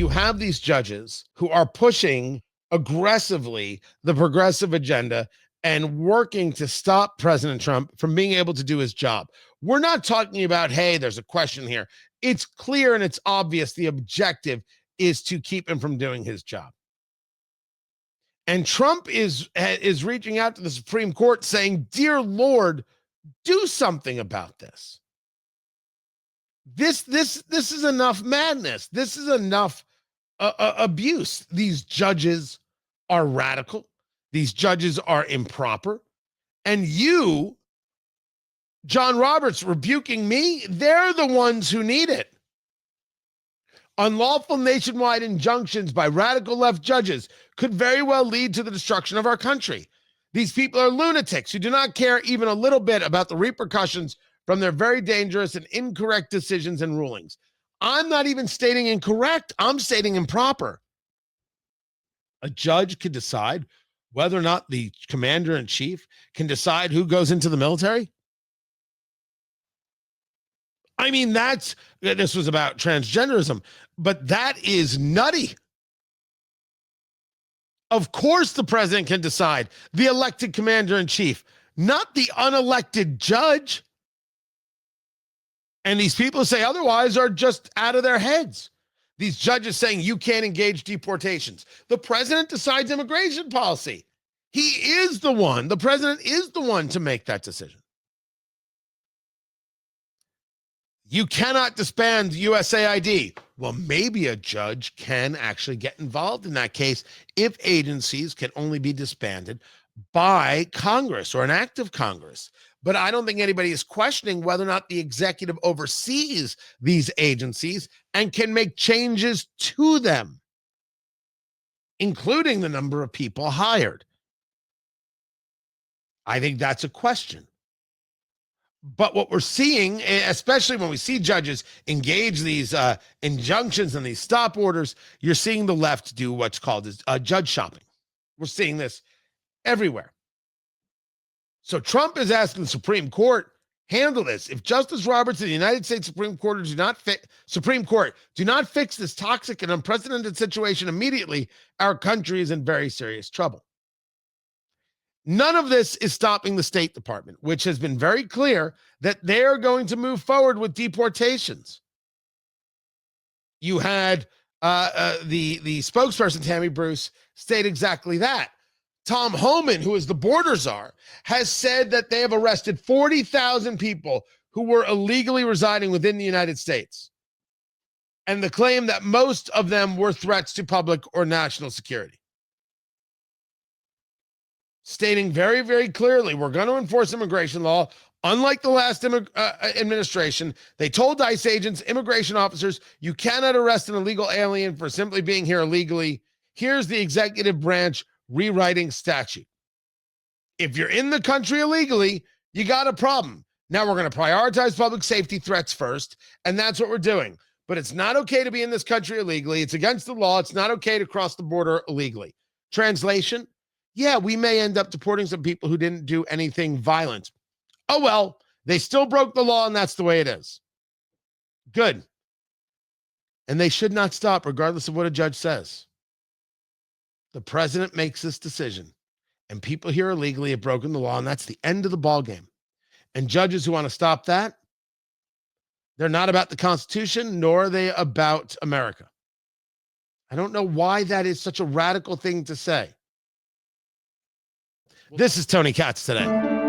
you have these judges who are pushing aggressively the progressive agenda and working to stop President Trump from being able to do his job. We're not talking about, hey, there's a question here. It's clear and it's obvious the objective is to keep him from doing his job. And Trump is reaching out to the Supreme Court saying, dear Lord, do something about this. This is enough madness. This is enough abuse. These judges are radical. These judges are improper. And you, John Roberts, rebuking me, they're the ones who need it. Unlawful nationwide injunctions by radical left judges could very well lead to the destruction of our country. These people are lunatics who do not care even a little bit about the repercussions from their very dangerous and incorrect decisions and rulings. I'm not even stating incorrect. I'm stating improper. A judge could decide whether or not the commander-in-chief can decide who goes into the military. I mean, this was about transgenderism, but that is nutty. Of course the president can decide, the elected commander-in-chief, not the unelected judge. And these people who say otherwise are just out of their heads. These judges saying you can't engage deportations. The president decides immigration policy. The president is the one to make that decision. You cannot disband USAID. Well, maybe a judge can actually get involved in that case if agencies can only be disbanded by Congress or an act of Congress. But I don't think anybody is questioning whether or not the executive oversees these agencies and can make changes to them, including the number of people hired. I think that's a question. But what we're seeing, especially when we see judges engage these injunctions and these stop orders, you're seeing the left do what's called judge shopping. We're seeing this everywhere. So Trump is asking the Supreme Court, handle this. If Justice Roberts of the United States Supreme Court do not fix this toxic and unprecedented situation immediately, our country is in very serious trouble. None of this is stopping the State Department, which has been very clear that they're going to move forward with deportations. You had the spokesperson, Tammy Bruce, state exactly that. Tom Homan, who is the border czar, has said that they have arrested 40,000 people who were illegally residing within the United States. And the claim that most of them were threats to public or national security. Stating very, very clearly, we're going to enforce immigration law. Unlike the last administration, they told ICE agents, immigration officers, you cannot arrest an illegal alien for simply being here illegally. Here's the executive branch rewriting statute. If you're in the country illegally, you got a problem. Now we're going to prioritize public safety threats first, and that's what we're doing. But it's not okay to be in this country illegally. It's against the law. It's not okay to cross the border illegally. Translation? Yeah, we may end up deporting some people who didn't do anything violent. Oh, well, they still broke the law, and that's the way it is. Good. And they should not stop, regardless of what a judge says. The president makes this decision, and people here illegally have broken the law, and that's the end of the ballgame. And judges who want to stop that, they're not about the Constitution, nor are they about America. I don't know why that is such a radical thing to say. This is Tony Katz today.